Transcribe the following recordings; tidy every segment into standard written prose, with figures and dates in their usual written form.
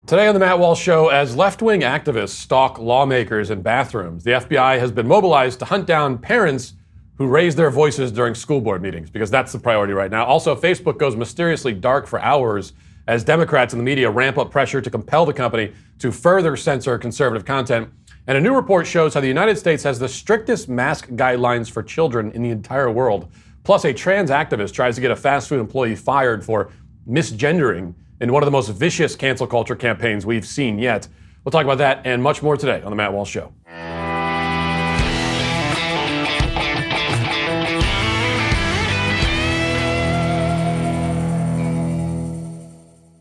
Today on the Matt Walsh Show, as left-wing activists stalk lawmakers in bathrooms, the FBI has been mobilized to hunt down parents who raise their voices during school board meetings, because that's the priority right now. Also, Facebook goes mysteriously dark for hours as Democrats and the media ramp up pressure to compel the company to further censor conservative content. And a new report shows how the United States has the strictest mask guidelines for children in the entire world. Plus, a trans activist tries to get a fast food employee fired for misgendering in one of the most vicious cancel culture campaigns we've seen yet. We'll talk about that and much more today on the Matt Walsh Show.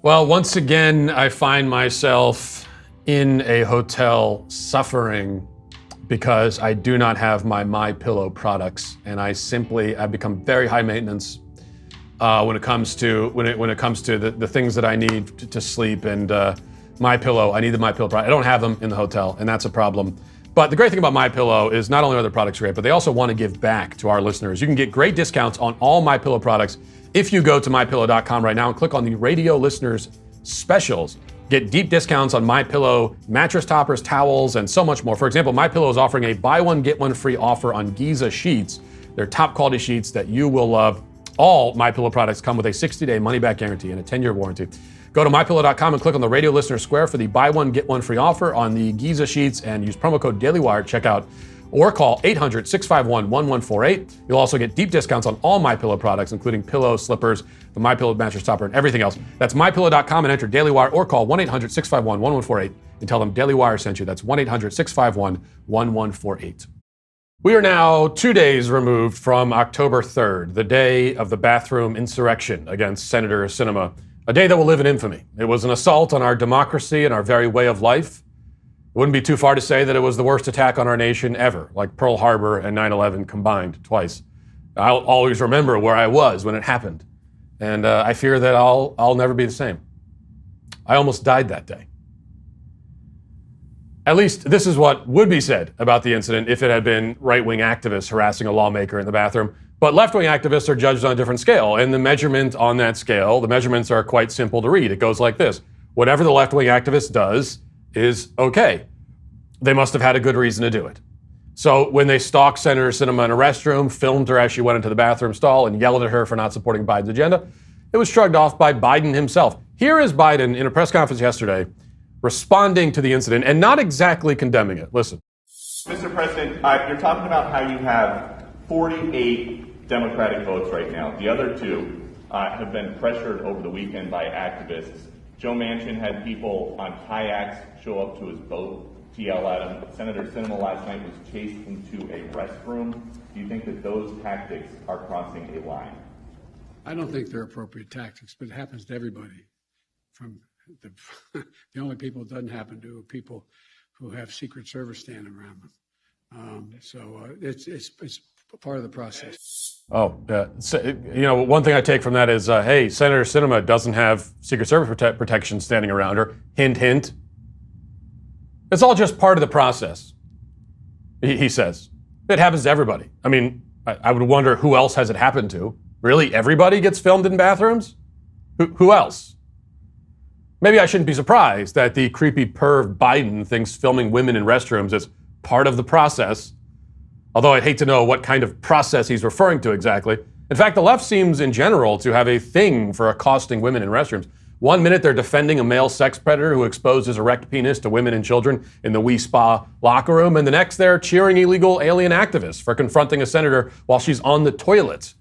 Well, once again, I find myself in a hotel suffering because I do not have my MyPillow products, and I've become very high maintenance when it comes to the things that I need to sleep. And MyPillow, I need the MyPillow product. I don't have them in the hotel, and that's a problem. But the great thing about MyPillow is not only are their products great, but they also want to give back to our listeners. You can get great discounts on all MyPillow products if you go to MyPillow.com right now and click on the radio listeners specials. Get deep discounts on MyPillow mattress toppers, towels, and so much more. For example, MyPillow is offering a buy one, get one free offer on Giza sheets. They're top quality sheets that you will love. All MyPillow products come with a 60-day money-back guarantee and a 10-year warranty. Go to MyPillow.com and click on the radio listener square for the buy one, get one free offer on the Giza sheets and use promo code DailyWire at checkout, or call 800-651-1148. You'll also get deep discounts on all MyPillow products, including pillows, slippers, the MyPillow mattress topper, and everything else. That's MyPillow.com and enter DailyWire, or call 1-800-651-1148 and tell them DailyWire sent you. That's 1-800-651-1148. We are now 2 days removed from October 3rd, the day of the bathroom insurrection against Senator Sinema, a day that will live in infamy. It was an assault on our democracy and our very way of life. It wouldn't be too far to say that it was the worst attack on our nation ever, like Pearl Harbor and 9/11 combined twice. I'll always remember where I was when it happened, and I fear that I'll never be the same. I almost died that day. At least this is what would be said about the incident if it had been right-wing activists harassing a lawmaker in the bathroom. But left-wing activists are judged on a different scale, and the measurement on that scale, the measurements are quite simple to read. It goes like this: whatever the left-wing activist does is okay. They must have had a good reason to do it. So when they stalked Senator Sinema in a restroom, filmed her as she went into the bathroom stall, and yelled at her for not supporting Biden's agenda, it was shrugged off by Biden himself. Here is Biden in a press conference yesterday responding to the incident and not exactly condemning it. Listen. Mr. President, you're talking about how you have 48 Democratic votes right now. The other two have been pressured over the weekend by activists. Joe Manchin had people on kayaks show up to his boat to yell at him. Senator Sinema last night was chased into a restroom. Do you think that those tactics are crossing a line? I don't think they're appropriate tactics, but it happens to everybody. The only people it doesn't happen to are people who have Secret Service standing around them. It's part of the process. So, one thing I take from that is, hey, Senator Sinema doesn't have Secret Service protection standing around her. Hint, hint. It's all just part of the process, he says. It happens to everybody. I mean, I would wonder who else has it happened to. Really, everybody gets filmed in bathrooms? Who else? Maybe I shouldn't be surprised that the creepy perv Biden thinks filming women in restrooms is part of the process, although I'd hate to know what kind of process he's referring to exactly. In fact, the left seems in general to have a thing for accosting women in restrooms. 1 minute they're defending a male sex predator who exposed his erect penis to women and children in the Wee Spa locker room, and the next they're cheering illegal alien activists for confronting a senator while she's on the toilet.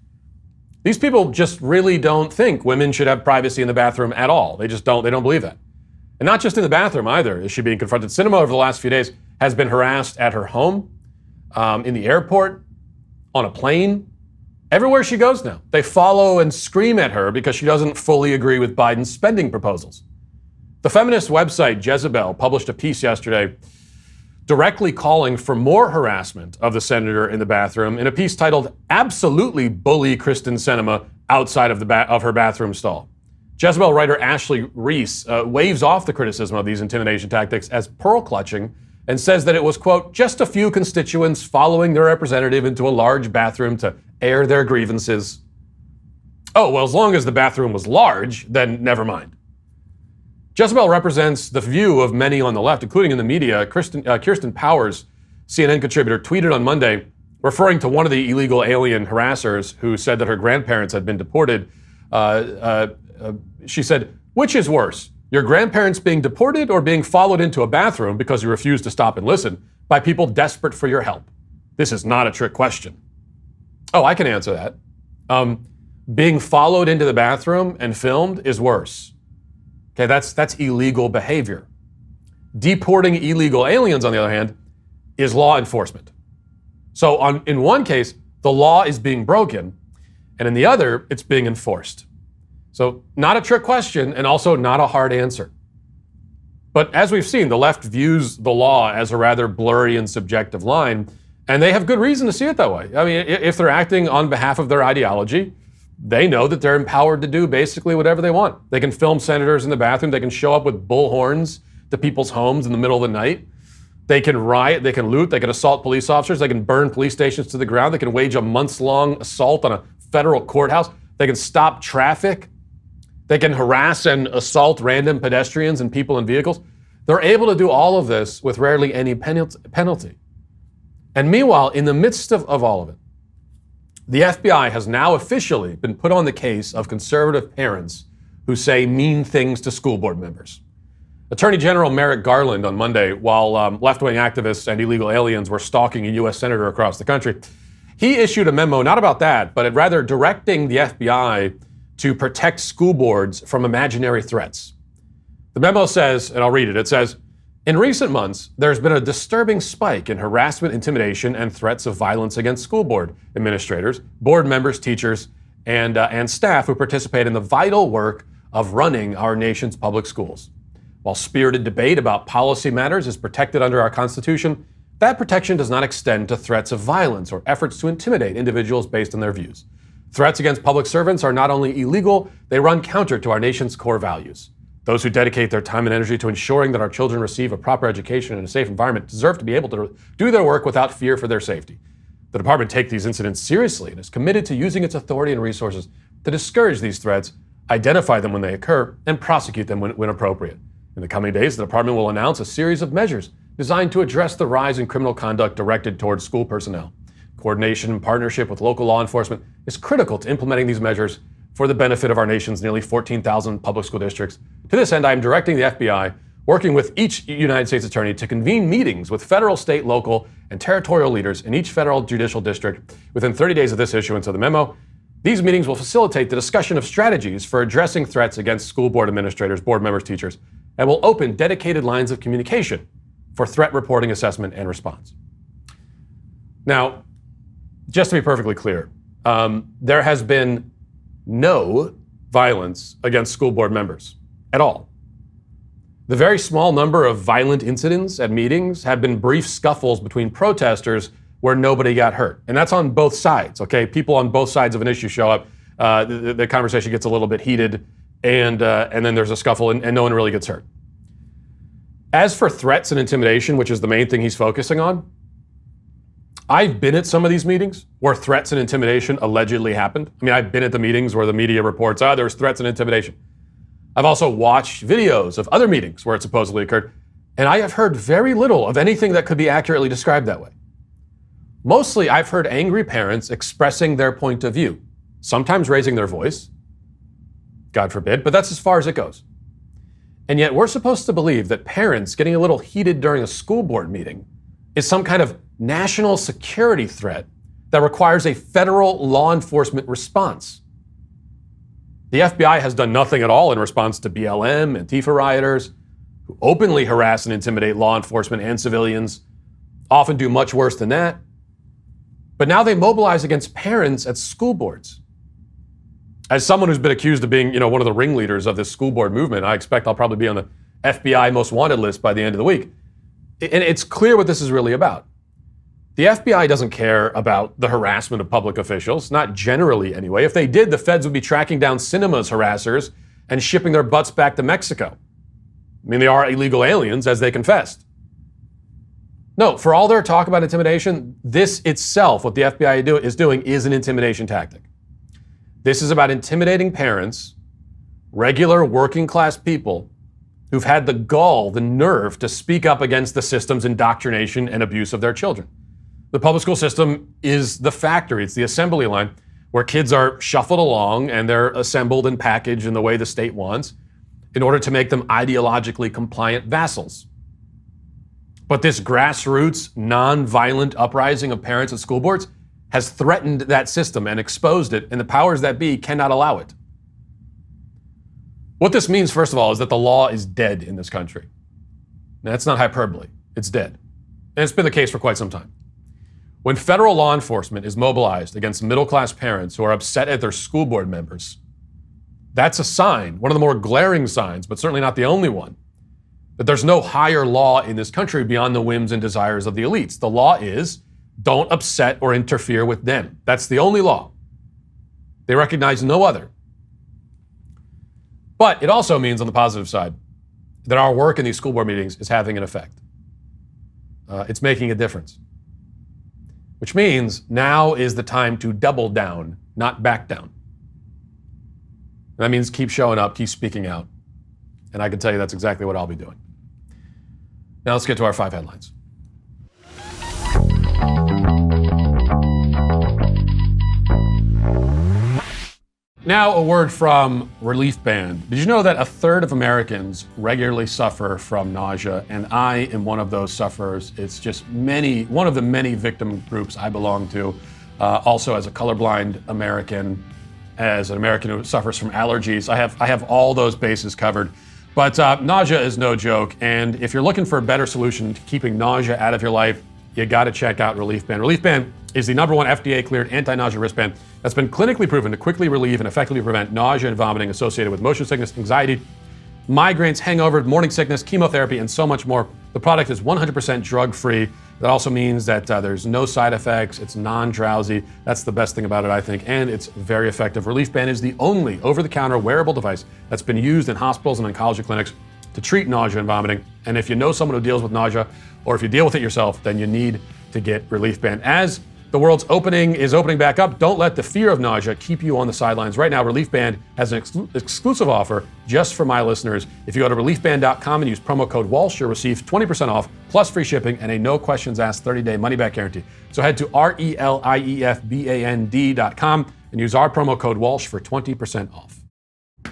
These people just really don't think women should have privacy in the bathroom at all. They don't believe that. And not just in the bathroom either is she being confronted. Sinema over the last few days has been harassed at her home, in the airport, on a plane. Everywhere she goes now, they follow and scream at her because she doesn't fully agree with Biden's spending proposals. The feminist website Jezebel published a piece yesterday directly calling for more harassment of the senator in the bathroom in a piece titled "Absolutely Bully Kristen Sinema Outside of her Bathroom Stall." Jezebel writer Ashley Reese waves off the criticism of these intimidation tactics as pearl clutching and says that it was, quote, just a few constituents following their representative into a large bathroom to air their grievances. Oh, well, as long as the bathroom was large, then never mind. Jezebel represents the view of many on the left, including in the media. Kirsten Powers, CNN contributor, tweeted on Monday, referring to one of the illegal alien harassers who said that her grandparents had been deported. She said, "Which is worse, your grandparents being deported or being followed into a bathroom because you refused to stop and listen by people desperate for your help? This is not a trick question." Oh, I can answer that. Being followed into the bathroom and filmed is worse. Okay, that's illegal behavior. Deporting illegal aliens, on the other hand, is law enforcement. So in one case, the law is being broken, and in the other, it's being enforced. So not a trick question, and also not a hard answer. But as we've seen, the left views the law as a rather blurry and subjective line, and they have good reason to see it that way. I mean, if they're acting on behalf of their ideology, they know that they're empowered to do basically whatever they want. They can film senators in the bathroom. They can show up with bullhorns to people's homes in the middle of the night. They can riot. They can loot. They can assault police officers. They can burn police stations to the ground. They can wage a months-long assault on a federal courthouse. They can stop traffic. They can harass and assault random pedestrians and people in vehicles. They're able to do all of this with rarely any penalty. And meanwhile, in the midst of all of it, the FBI has now officially been put on the case of conservative parents who say mean things to school board members. Attorney General Merrick Garland on Monday, while left-wing activists and illegal aliens were stalking a U.S. senator across the country, he issued a memo not about that, but rather directing the FBI to protect school boards from imaginary threats. The memo says, and I'll read it, it says, "In recent months, there's been a disturbing spike in harassment, intimidation, and threats of violence against school board administrators, board members, teachers, and staff who participate in the vital work of running our nation's public schools. While spirited debate about policy matters is protected under our Constitution, that protection does not extend to threats of violence or efforts to intimidate individuals based on their views. Threats against public servants are not only illegal, they run counter to our nation's core values. Those who dedicate their time and energy to ensuring that our children receive a proper education in a safe environment deserve to be able to do their work without fear for their safety. The department takes these incidents seriously and is committed to using its authority and resources to discourage these threats, identify them when they occur, and prosecute them when appropriate. In the coming days, the department will announce a series of measures designed to address the rise in criminal conduct directed towards school personnel. Coordination and partnership with local law enforcement is critical to implementing these measures for the benefit of our nation's nearly 14,000 public school districts. To this end, I am directing the FBI, working with each United States attorney, to convene meetings with federal, state, local, and territorial leaders in each federal judicial district within 30 days of this issuance of the memo. These meetings will facilitate the discussion of strategies for addressing threats against school board administrators, board members, teachers, and will open dedicated lines of communication for threat reporting, assessment, and response." Now, just to be perfectly clear, there has been no violence against school board members at all. The very small number of violent incidents at meetings have been brief scuffles between protesters where nobody got hurt. And that's on both sides, okay? People on both sides of an issue show up, the conversation gets a little bit heated, and then there's a scuffle and no one really gets hurt. As for threats and intimidation, which is the main thing he's focusing on, I've been at some of these meetings where threats and intimidation allegedly happened. I mean, I've been at the meetings where the media reports, there was threats and intimidation. I've also watched videos of other meetings where it supposedly occurred, and I have heard very little of anything that could be accurately described that way. Mostly, I've heard angry parents expressing their point of view, sometimes raising their voice, God forbid, but that's as far as it goes. And yet we're supposed to believe that parents getting a little heated during a school board meeting is some kind of national security threat that requires a federal law enforcement response. The FBI has done nothing at all in response to BLM and Antifa rioters who openly harass and intimidate law enforcement and civilians, often do much worse than that. But now they mobilize against parents at school boards. As someone who's been accused of being, one of the ringleaders of this school board movement, I expect I'll probably be on the FBI most wanted list by the end of the week. And it's clear what this is really about. The FBI doesn't care about the harassment of public officials, not generally anyway. If they did, the feds would be tracking down cinema's harassers and shipping their butts back to Mexico. I mean, they are illegal aliens, as they confessed. No, for all their talk about intimidation, this itself, what the FBI is doing, is an intimidation tactic. This is about intimidating parents, regular working class people, who've had the gall, the nerve to speak up against the system's indoctrination and abuse of their children. The public school system is the factory, it's the assembly line where kids are shuffled along and they're assembled and packaged in the way the state wants in order to make them ideologically compliant vassals. But this grassroots, non-violent uprising of parents and school boards has threatened that system and exposed it, and the powers that be cannot allow it. What this means, first of all, is that the law is dead in this country. Now, that's not hyperbole. It's dead. And it's been the case for quite some time. When federal law enforcement is mobilized against middle-class parents who are upset at their school board members, that's a sign, one of the more glaring signs, but certainly not the only one, that there's no higher law in this country beyond the whims and desires of the elites. The law is, don't upset or interfere with them. That's the only law. They recognize no other. But it also means, on the positive side, that our work in these school board meetings is having an effect. It's making a difference. Which means now is the time to double down, not back down. That means keep showing up, keep speaking out. And I can tell you that's exactly what I'll be doing. Now let's get to our 5 headlines. Now, a word from Relief Band. Did you know that 1/3 of Americans regularly suffer from nausea? And I am one of those sufferers. It's just one of the many victim groups I belong to. Also, as a colorblind American, as an American who suffers from allergies, I have all those bases covered. But nausea is no joke. And if you're looking for a better solution to keeping nausea out of your life, you got to check out Relief Band. Relief Band is the #1 FDA-cleared anti-nausea wristband that's been clinically proven to quickly relieve and effectively prevent nausea and vomiting associated with motion sickness, anxiety, migraines, hangovers, morning sickness, chemotherapy, and so much more. The product is 100% drug-free. That also means that there's no side effects. It's non-drowsy. That's the best thing about it, I think, and it's very effective. Relief Band is the only over-the-counter wearable device that's been used in hospitals and oncology clinics to treat nausea and vomiting. And if you know someone who deals with nausea, or if you deal with it yourself, then you need to get Relief Band. As the world's opening back up, don't let the fear of nausea keep you on the sidelines. Right now, Relief Band has an exclusive offer just for my listeners. If you go to reliefband.com and use promo code Walsh, you'll receive 20% off, plus free shipping and a no questions asked 30-day money-back guarantee. So head to reliefband.com and use our promo code Walsh for 20% off.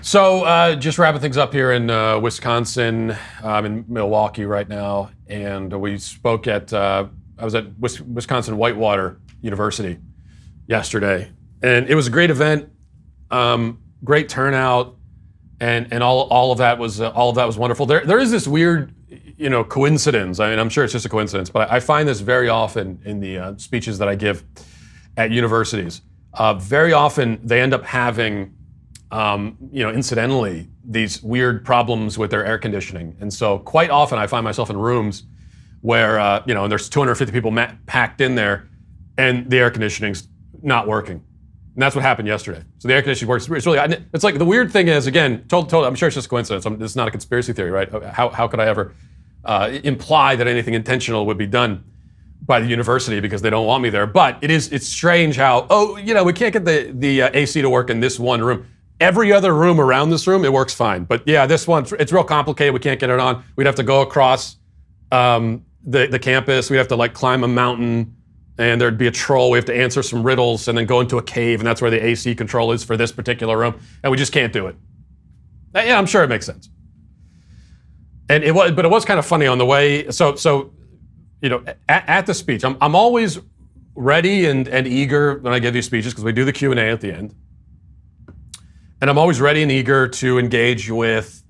So just wrapping things up here in Wisconsin. I'm in Milwaukee right now, and we spoke at, I was at Wisconsin Whitewater University yesterday, and it was a great event, great turnout, and all of that was wonderful. There is this weird, coincidence. I mean, I'm sure it's just a coincidence, but I find this very often in the speeches that I give at universities. Very often they end up having, incidentally, these weird problems with their air conditioning, and so quite often I find myself in rooms where and there's 250 people packed in there, and the air conditioning's not working. And that's what happened yesterday. So the air conditioning works. It's like the weird thing is, again, total. I'm sure it's just a coincidence. This is not a conspiracy theory, right? How could I ever imply that anything intentional would be done by the university because they don't want me there? But it's strange how we can't get the AC to work in this one room. Every other room around this room, it works fine. But yeah, this one, it's real complicated. We can't get it on. We'd have to go across the campus. We'd have to climb a mountain, and there'd be a troll. We have to answer some riddles and then go into a cave, and that's where the AC control is for this particular room. And we just can't do it. Yeah, I'm sure it makes sense. And it was kind of funny on the way. So at the speech, I'm always ready and eager when I give these speeches because we do the Q&A at the end. And I'm always ready and eager to engage with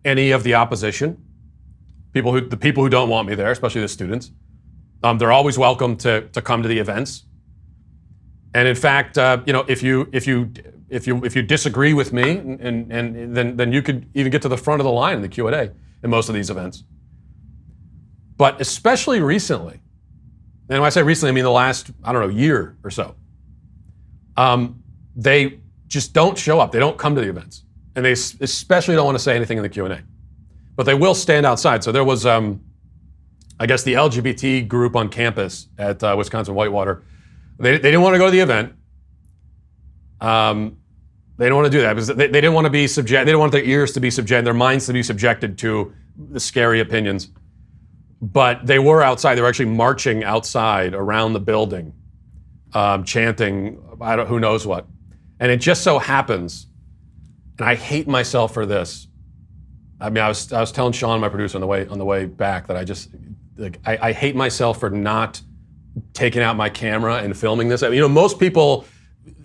any of the opposition, the people who don't want me there, especially the students. They're always welcome to come to the events. And in fact, if you disagree with me, and then you could even get to the front of the line in the Q&A in most of these events. But especially recently, and when I say recently, I mean the last year or so. They just don't show up. They don't come to the events, and they especially don't want to say anything in the Q&A. But they will stand outside. So there was, I guess, the LGBT group on campus at Wisconsin Whitewater. They didn't want to go to the event. They don't want to do that because they didn't want to be subject. They didn't want their ears to be subjected, their minds to be subjected to the scary opinions. But they were outside. They were actually marching outside around the building, chanting, who knows what. And it just so happens, and I hate myself for this. I mean, I was telling Sean, my producer, on the way back, that I hate myself for not taking out my camera and filming this. I mean, most people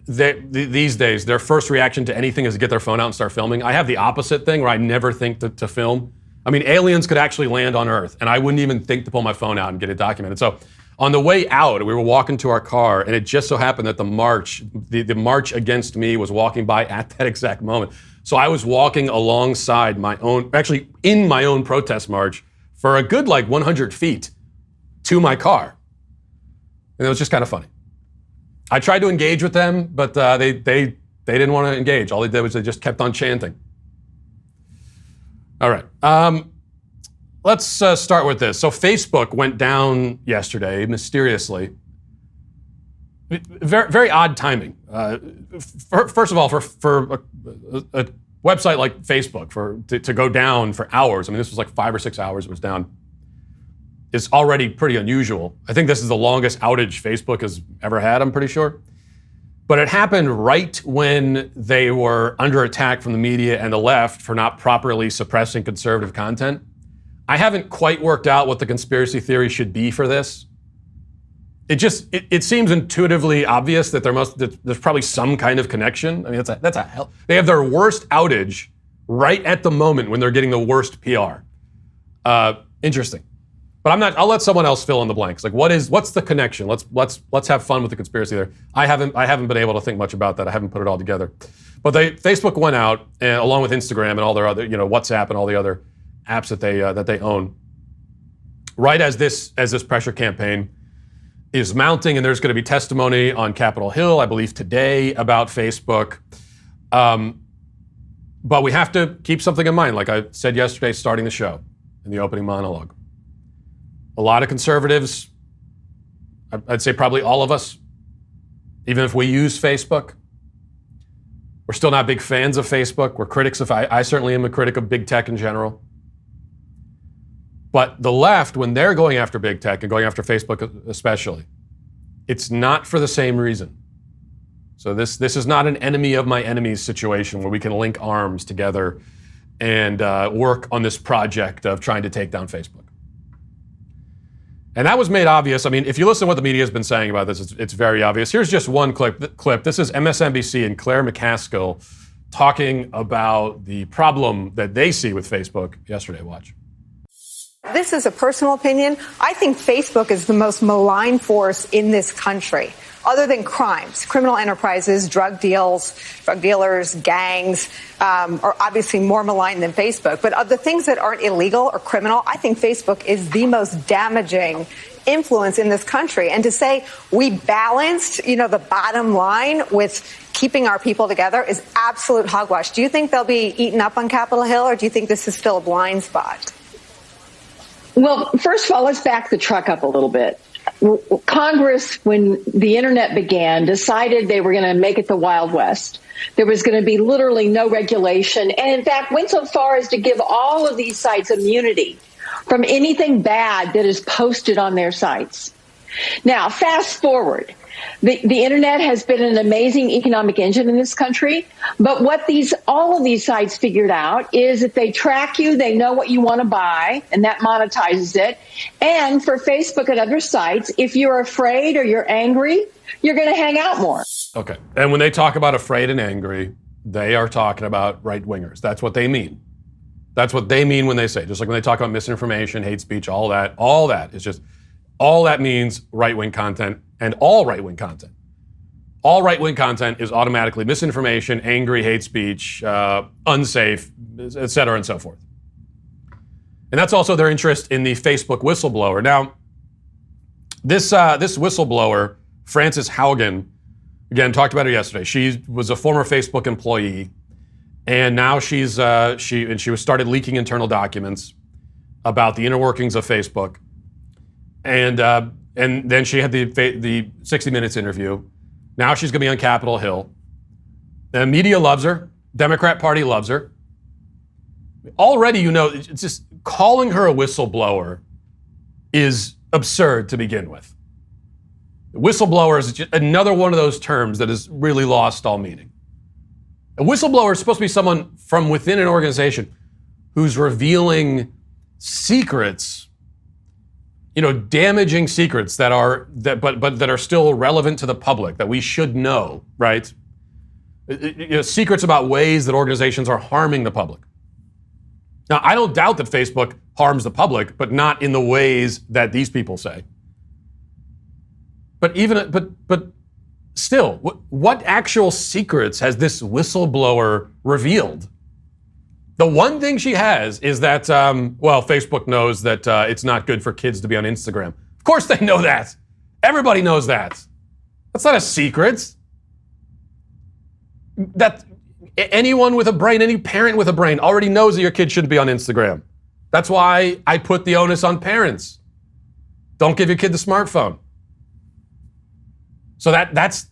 these days, their first reaction to anything is to get their phone out and start filming. I have the opposite thing where I never think to film. I mean, aliens could actually land on Earth, and I wouldn't even think to pull my phone out and get it documented. So on the way out, we were walking to our car, and it just so happened that the march against me was walking by at that exact moment. So I was walking alongside in my own protest march for a good 100 feet to my car. And it was just kind of funny. I tried to engage with them, but they didn't want to engage. All they did was they just kept on chanting. All right. Let's start with this. So Facebook went down yesterday, mysteriously. Very, very odd timing. First of all, for a website like Facebook, to go down for hours, I mean, this was 5 or 6 hours it was down, is already pretty unusual. I think this is the longest outage Facebook has ever had, I'm pretty sure. But it happened right when they were under attack from the media and the left for not properly suppressing conservative content. I haven't quite worked out what the conspiracy theory should be for this. It seems intuitively obvious that there's probably some kind of connection. I mean, that's a hell. They have their worst outage right at the moment when they're getting the worst PR. Interesting. But I'll let someone else fill in the blanks. What's the connection? Let's have fun with the conspiracy there. I haven't been able to think much about that. I haven't put it all together. But Facebook went out, along with Instagram and all their other, WhatsApp and all the other apps that they own, right as this pressure campaign is mounting, and there's going to be testimony on Capitol Hill, I believe today, about Facebook. But we have to keep something in mind, like I said yesterday, starting the show in the opening monologue. A lot of conservatives, I'd say probably all of us, even if we use Facebook, we're still not big fans of Facebook. We're critics of, I certainly am a critic of big tech in general. But the left, when they're going after big tech and going after Facebook especially, it's not for the same reason. So this is not an enemy of my enemies situation where we can link arms together and work on this project of trying to take down Facebook. And that was made obvious. I mean, if you listen to what the media has been saying about this, it's very obvious. Here's just one clip. This is MSNBC and Claire McCaskill talking about the problem that they see with Facebook yesterday. Watch. This is a personal opinion. I think Facebook is the most malign force in this country, other than crimes. Criminal enterprises, drug dealers, gangs are obviously more malign than Facebook. But of the things that aren't illegal or criminal, I think Facebook is the most damaging influence in this country. And to say we balanced, the bottom line with keeping our people together is absolute hogwash. Do you think they'll be eaten up on Capitol Hill, or do you think this is still a blind spot? Well, first of all, let's back the truck up a little bit. Congress, when the internet began, decided they were going to make it the Wild West. There was going to be literally no regulation, and in fact went so far as to give all of these sites immunity from anything bad that is posted on their sites. Now, fast forward. The internet has been an amazing economic engine in this country, but what all of these sites figured out is if they track you, they know what you want to buy, and that monetizes it. And for Facebook and other sites, if you're afraid or you're angry, you're going to hang out more. Okay. And when they talk about afraid and angry, they are talking about right-wingers. That's what they mean. That's what they mean when they say, just like when they talk about misinformation, hate speech, all that is just, all that means right-wing content. And all right-wing content. All right-wing content is automatically misinformation, angry, hate speech, unsafe, et cetera, and so forth. And that's also their interest in the Facebook whistleblower. Now, this whistleblower, Frances Haugen, again, talked about her yesterday. She was a former Facebook employee, and now she started leaking internal documents about the inner workings of Facebook. And then she had the 60 Minutes interview. Now she's going to be on Capitol Hill. The media loves her. Democrat Party loves her. Already, it's just calling her a whistleblower is absurd to begin with. Whistleblower is just another one of those terms that has really lost all meaning. A whistleblower is supposed to be someone from within an organization who's revealing secrets, damaging secrets that are still relevant to the public that we should know, right? Secrets about ways that organizations are harming the public. Now, I don't doubt that Facebook harms the public, but not in the ways that these people say. But still, what actual secrets has this whistleblower revealed? The one thing she has is that, Facebook knows that it's not good for kids to be on Instagram. Of course they know that. Everybody knows that. That's not a secret. That anyone with a brain, any parent with a brain already knows that your kid shouldn't be on Instagram. That's why I put the onus on parents. Don't give your kid the smartphone. So that's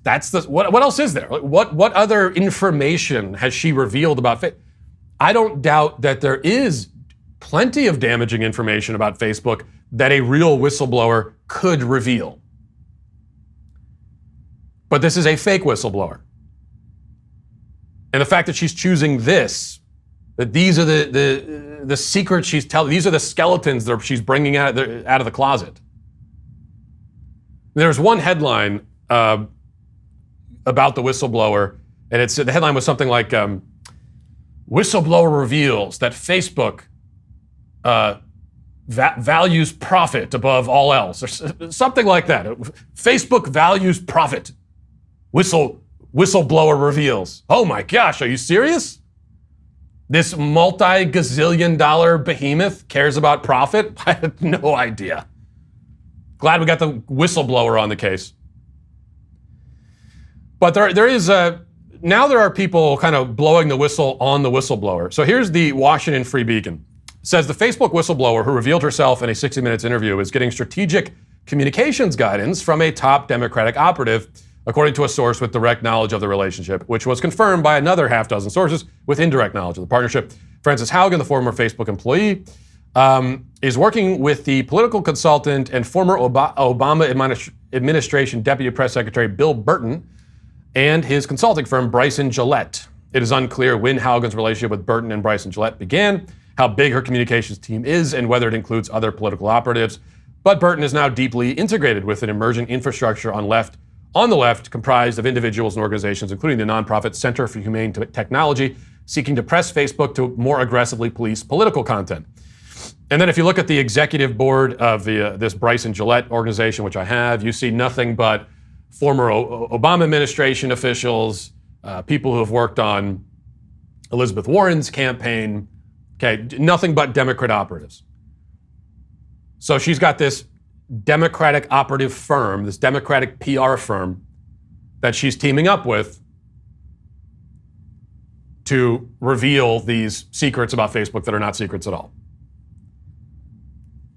what else is there? What other information has she revealed about Facebook? I don't doubt that there is plenty of damaging information about Facebook that a real whistleblower could reveal. But this is a fake whistleblower. And the fact that she's choosing this, that these are the secrets she's telling, these are the skeletons that she's bringing out of the closet. There's one headline about the whistleblower, and the headline was something like, whistleblower reveals that Facebook values profit above all else, or something like that. Facebook values profit. Whistleblower reveals. Oh my gosh, are you serious? This multi-gazillion-dollar behemoth cares about profit? I had no idea. Glad we got the whistleblower on the case. But now there are people kind of blowing the whistle on the whistleblower. So here's the Washington Free Beacon. It says the Facebook whistleblower who revealed herself in a 60 Minutes interview is getting strategic communications guidance from a top Democratic operative, according to a source with direct knowledge of the relationship, which was confirmed by another half dozen sources with indirect knowledge of the partnership. Frances Haugen, the former Facebook employee, is working with the political consultant and former Obama administration Deputy Press Secretary Bill Burton and his consulting firm Bryson Gillette. It is unclear when Haugen's relationship with Burton and Bryson Gillette began, how big her communications team is, and whether it includes other political operatives. But Burton is now deeply integrated with an emerging infrastructure on the left, comprised of individuals and organizations, including the nonprofit Center for Humane Technology, seeking to press Facebook to more aggressively police political content. And then if you look at the executive board of this Bryson Gillette organization, which I have, you see nothing but former Obama administration officials, people who have worked on Elizabeth Warren's campaign, nothing but Democrat operatives. So she's got this Democratic operative firm, this Democratic PR firm that she's teaming up with to reveal these secrets about Facebook that are not secrets at all.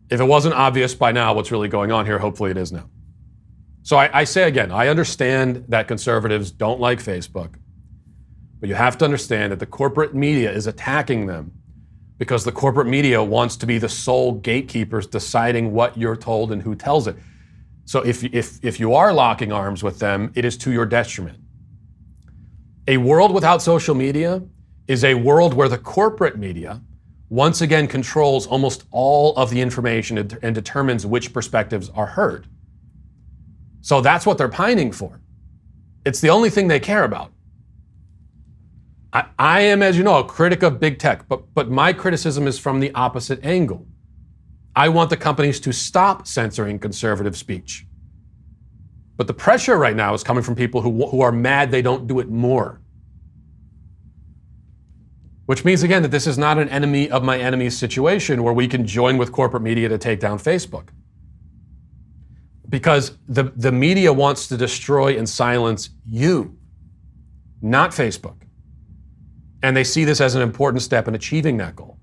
If it wasn't obvious by now what's really going on here, hopefully it is now. So I say again, I understand that conservatives don't like Facebook, but you have to understand that the corporate media is attacking them because the corporate media wants to be the sole gatekeepers deciding what you're told and who tells it. So if you are locking arms with them, it is to your detriment. A world without social media is a world where the corporate media once again controls almost all of the information and determines which perspectives are heard. So that's what they're pining for. It's the only thing they care about. I am, as you know, a critic of big tech, but my criticism is from the opposite angle. I want the companies to stop censoring conservative speech. But the pressure right now is coming from people who are mad they don't do it more. Which means, again, that this is not an enemy of my enemy's situation where we can join with corporate media to take down Facebook. Because the media wants to destroy and silence you, not Facebook. And they see this as an important step in achieving that goal.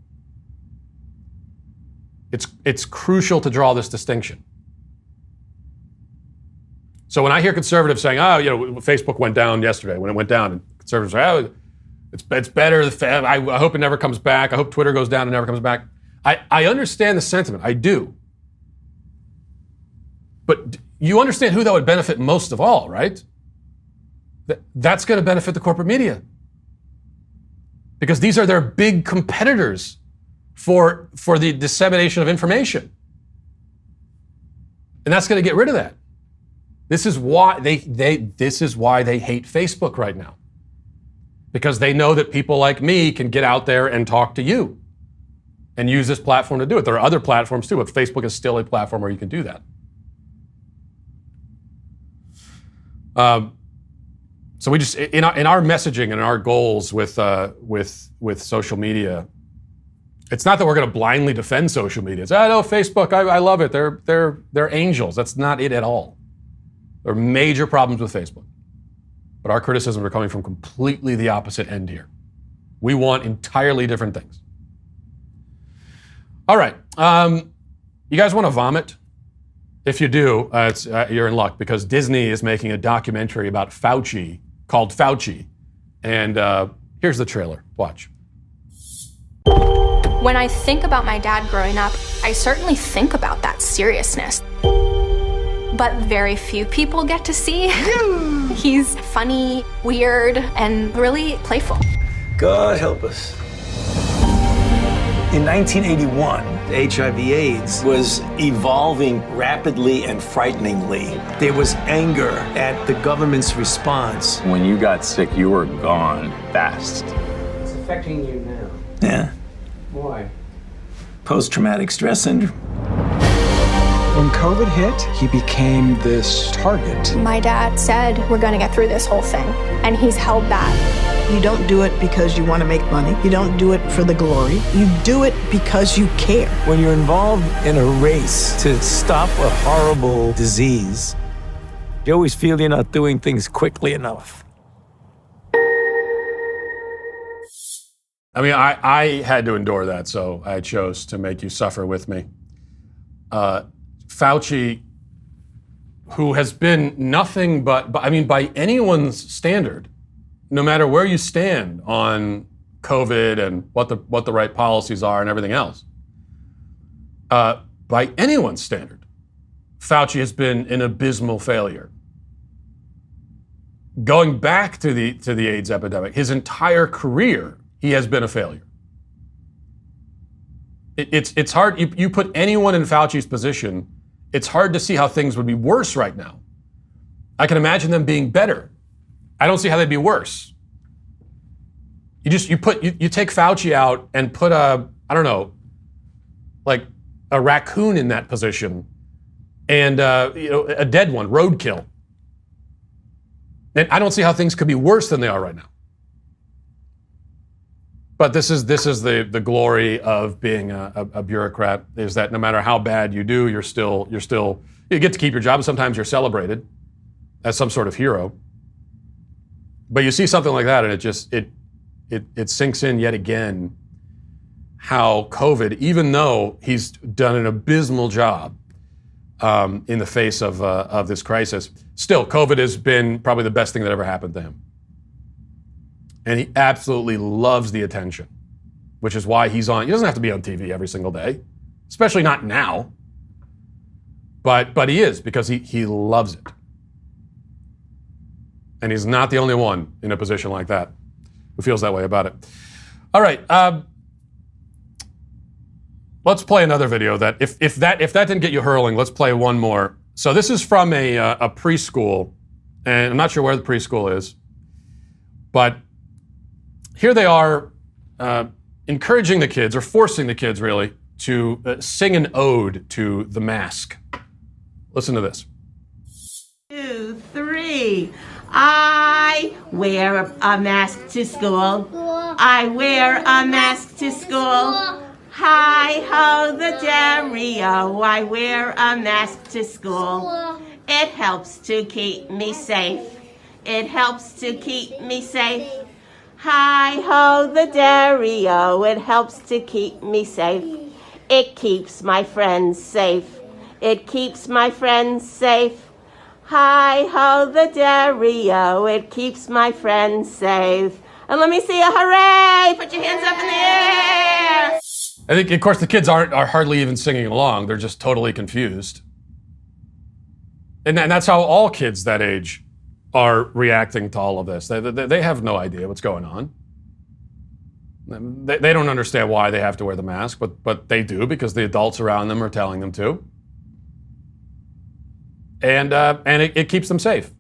It's crucial to draw this distinction. So when I hear conservatives saying, Facebook went down yesterday, when it went down, and Conservatives say, oh, it's better. I hope it never comes back. I hope Twitter goes down and never comes back. I understand the sentiment. I do. But you understand who that would benefit most of all, right? That's going to benefit the corporate media. Because these are their big competitors for the dissemination of information. And that's going to get rid of that. This is why they hate Facebook right now. Because they know that people like me can get out there and talk to you and use this platform to do it. There are other platforms too, but Facebook is still a platform where you can do that. So we just in our messaging and our goals with social media, it's not that we're going to blindly defend social media. It's, no, Facebook, I love it. They're angels. That's not it at all. There are major problems with Facebook. But our criticisms are coming from completely the opposite end here. We want entirely different things. All right. You guys want to vomit? If you do, you're in luck because Disney is making a documentary about Fauci called Fauci. And here's the trailer. Watch. When I think about my dad growing up, I certainly think about that seriousness. But very few people get to see. He's funny, weird, and really playful. God help us. In 1981, HIV/AIDS was evolving rapidly and frighteningly. There was anger at the government's response. When you got sick, you were gone fast. It's affecting you now. Yeah. Why? Post-traumatic stress syndrome. When COVID hit, he became this target. My dad said, we're gonna get through this whole thing, and he's held that. You don't do it because you want to make money. You don't do it for the glory. You do it because you care. When you're involved in a race to stop a horrible disease, you always feel you're not doing things quickly enough. I mean, I had to endure that, so I chose to make you suffer with me. Fauci, who has been nothing but, I mean, by anyone's standard, no matter where you stand on COVID and what the right policies are and everything else, by anyone's standard, Fauci has been an abysmal failure. Going back to the AIDS epidemic, his entire career, he has been a failure. It's hard. You put anyone in Fauci's position, it's hard to see how things would be worse right now. I can imagine them being better. I don't see how they'd be worse. You take Fauci out and put a raccoon in that position, and a dead one, roadkill. And I don't see how things could be worse than they are right now. But this is the glory of being a bureaucrat, is that no matter how bad you do, you get to keep your job, and sometimes you're celebrated as some sort of hero. But you see something like that, and it sinks in yet again how COVID, even though he's done an abysmal job in the face of this crisis, still COVID has been probably the best thing that ever happened to him. And he absolutely loves the attention, which is why he's on. He doesn't have to be on TV every single day, especially not now. But he is, because he loves it. And he's not the only one in a position like that who feels that way about it. All right, let's play another video. That if that didn't get you hurling, let's play one more. So this is from a preschool, and I'm not sure where the preschool is, but here they are encouraging the kids, or forcing the kids really, to sing an ode to the mask. Listen to this. 2, 3. I wear a mask to school. I wear a mask to school. Hi ho the Dario. I wear a mask to school. It helps to keep me safe. It helps to keep me safe. Hi ho the Dario. It helps to keep me safe. It keeps my friends safe. It keeps my friends safe. Hi-ho, the dairy-o, it keeps my friends safe. And let me see a hooray! Put your hands up in the air! I think, of course, the kids are hardly even singing along. They're just totally confused. And that's how all kids that age are reacting to all of this. They have no idea what's going on. They don't understand why they have to wear the mask, but they do because the adults around them are telling them to. And it keeps them safe.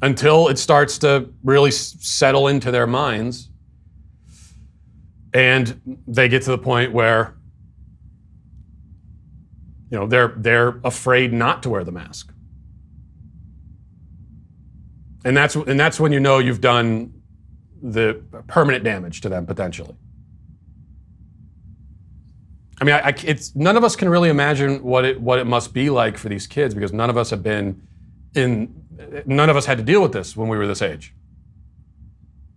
Until it starts to really settle into their minds and they get to the point where, you know, they're afraid not to wear the mask. And that's when you know you've done the permanent damage to them potentially. I mean, it's none of us can really imagine what it must be like for these kids because none of us had to deal with this when we were this age.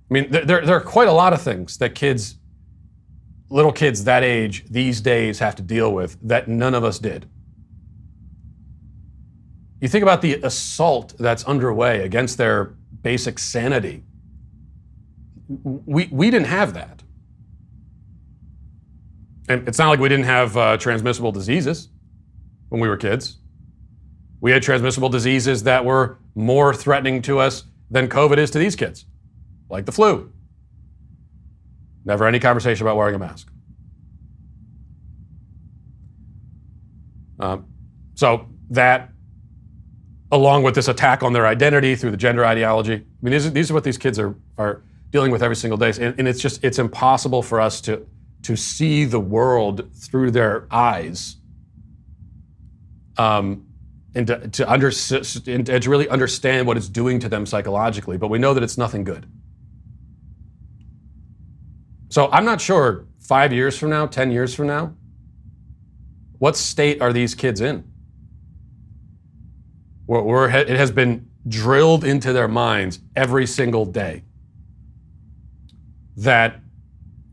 I mean, there are quite a lot of things that little kids that age these days have to deal with that none of us did. You think about the assault that's underway against their basic sanity. We didn't have that. And it's not like we didn't have transmissible diseases when we were kids. We had transmissible diseases that were more threatening to us than COVID is to these kids, like the flu. Never any conversation about wearing a mask. So that, along with this attack on their identity through the gender ideology, I mean, these are what these kids are dealing with every single day. And it's impossible for us to see the world through their eyes, and to really understand what it's doing to them psychologically. But we know that it's nothing good. So I'm not sure 5 years from now, 10 years from now, what state are these kids in? Where it has been drilled into their minds every single day that,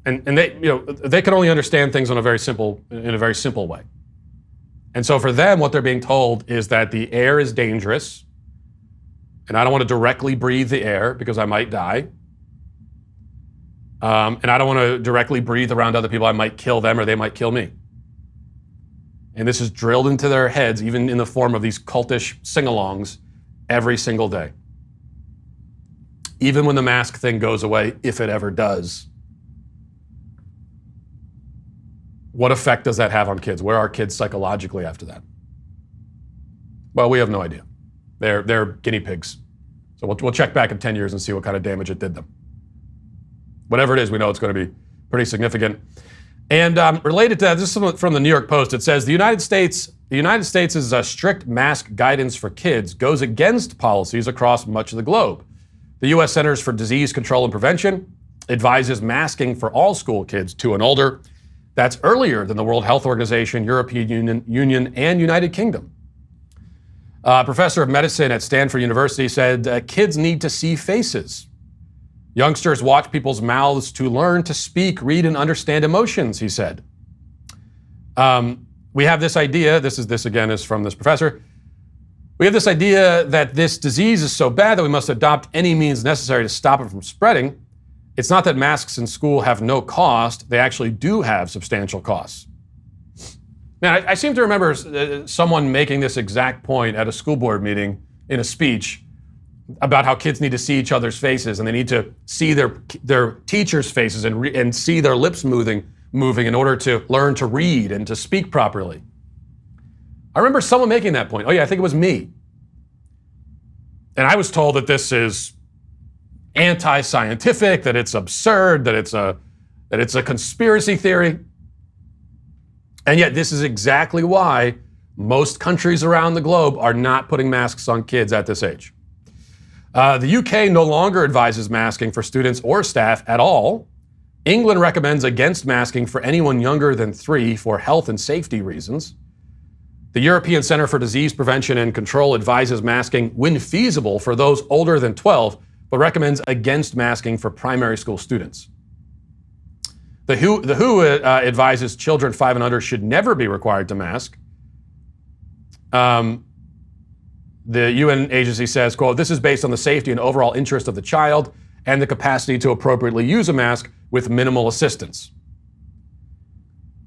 and they can only understand things in a very simple way. And so for them, what they're being told is that the air is dangerous, and I don't want to directly breathe the air because I might die. And I don't want to directly breathe around other people. I might kill them or they might kill me. And this is drilled into their heads, even in the form of these cultish sing-alongs, every single day. Even when the mask thing goes away, if it ever does. What effect does that have on kids? Where are kids psychologically after that? Well, we have no idea. They're guinea pigs. So we'll check back in 10 years and see what kind of damage it did them. Whatever it is, we know it's going to be pretty significant. And related to that, this is from the New York Post. It says the United States' strict mask guidance for kids goes against policies across much of the globe. The U.S. Centers for Disease Control and Prevention advises masking for all school kids 2 and older. That's earlier than the World Health Organization, European Union, and United Kingdom. A professor of medicine at Stanford University said kids need to see faces. Youngsters watch people's mouths to learn to speak, read, and understand emotions, he said. We have this idea, this again is from this professor. We have this idea that this disease is so bad that we must adopt any means necessary to stop it from spreading. It's not that masks in school have no cost, they actually do have substantial costs. Now, I seem to remember someone making this exact point at a school board meeting in a speech about how kids need to see each other's faces and they need to see their teachers' faces and see their lips moving in order to learn to read and to speak properly. I remember someone making that point. Oh yeah, I think it was me. And I was told that this is anti-scientific, that it's absurd, that it's a conspiracy theory. And yet this is exactly why most countries around the globe are not putting masks on kids at this age. The UK no longer advises masking for students or staff at all. England recommends against masking for anyone younger than 3 for health and safety reasons. The European Center for Disease Prevention and Control advises masking when feasible for those older than 12, but recommends against masking for primary school students. The WHO advises children 5 and under should never be required to mask. the UN agency says, quote, "This is based on the safety and overall interest of the child and the capacity to appropriately use a mask with minimal assistance."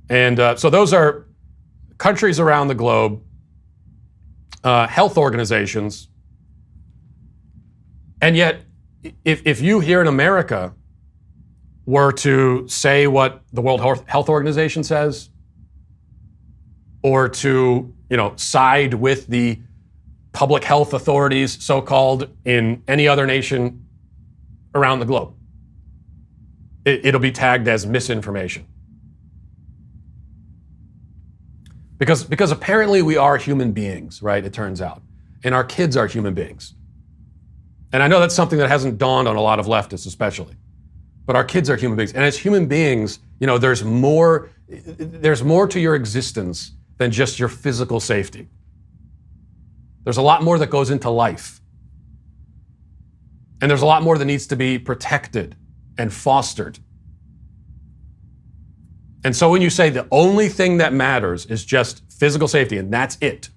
And so those are countries around the globe, health organizations. And yet, if you here in America were to say what the World Health Organization says, or to, side with the public health authorities, so-called, in any other nation around the globe, it'll be tagged as misinformation. Because apparently we are human beings, right? It turns out. And our kids are human beings. And I know that's something that hasn't dawned on a lot of leftists especially. But our kids are human beings. And as human beings, there's more to your existence than just your physical safety. There's a lot more that goes into life. And there's a lot more that needs to be protected and fostered. And so when you say the only thing that matters is just physical safety and that's it,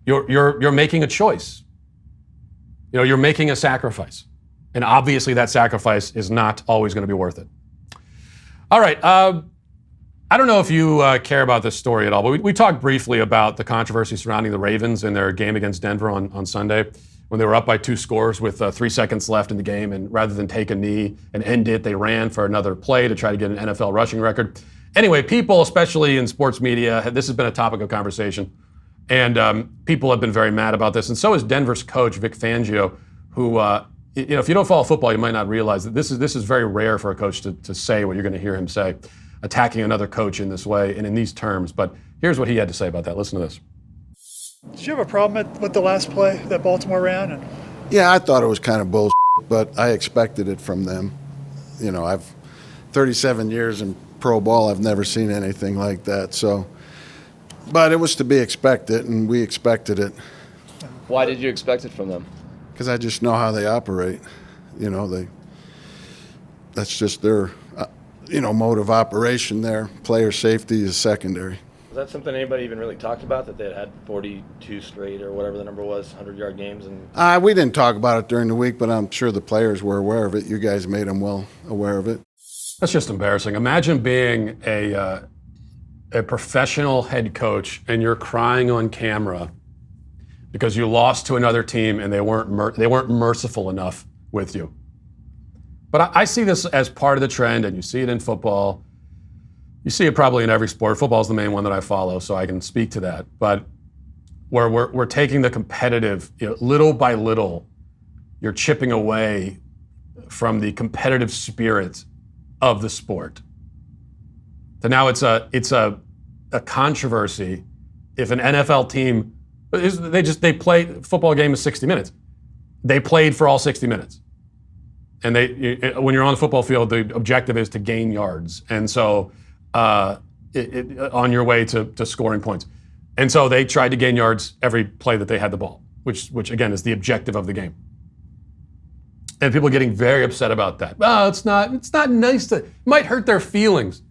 you're making a choice. You're making a sacrifice. And obviously that sacrifice is not always going to be worth it. All right. I don't know if you care about this story at all, but we talked briefly about the controversy surrounding the Ravens and their game against Denver on Sunday, when they were up by 2 scores with 3 seconds left in the game. And rather than take a knee and end it, they ran for another play to try to get an NFL rushing record. Anyway, people, especially in sports media, this has been a topic of conversation. And people have been very mad about this. And so is Denver's coach, Vic Fangio, who, if you don't follow football, you might not realize that this is very rare for a coach to say what you're going to hear him say, attacking another coach in this way and in these terms. But here's what he had to say about that. Listen to this. Did you have a problem with the last play that Baltimore ran? Yeah, I thought it was kind of bullshit, but I expected it from them. I've 37 years in pro ball. I've never seen anything like that. So, but it was to be expected, and we expected it. Why did you expect it from them? Because I just know how they operate. That's just their, mode of operation there. Player safety is secondary. Was that something anybody even really talked about, that they had 42 straight or whatever the number was, 100-yard games? And we didn't talk about it during the week, but I'm sure the players were aware of it. You guys made them well aware of it. That's just embarrassing. Imagine being a professional head coach and you're crying on camera because you lost to another team and they weren't merciful enough with you. But I see this as part of the trend, and you see it in football. You see it probably in every sport. Football is the main one that I follow, so I can speak to that. But where we're taking the competitive, little by little, you're chipping away from the competitive spirit of the sport. So now it's a controversy if an NFL team, they play, football game is 60 minutes. They played for all 60 minutes. And when you're on the football field, the objective is to gain yards. And so on your way to scoring points. And so they tried to gain yards every play that they had the ball, which again is the objective of the game. And people are getting very upset about that. Oh, it's not nice it might hurt their feelings.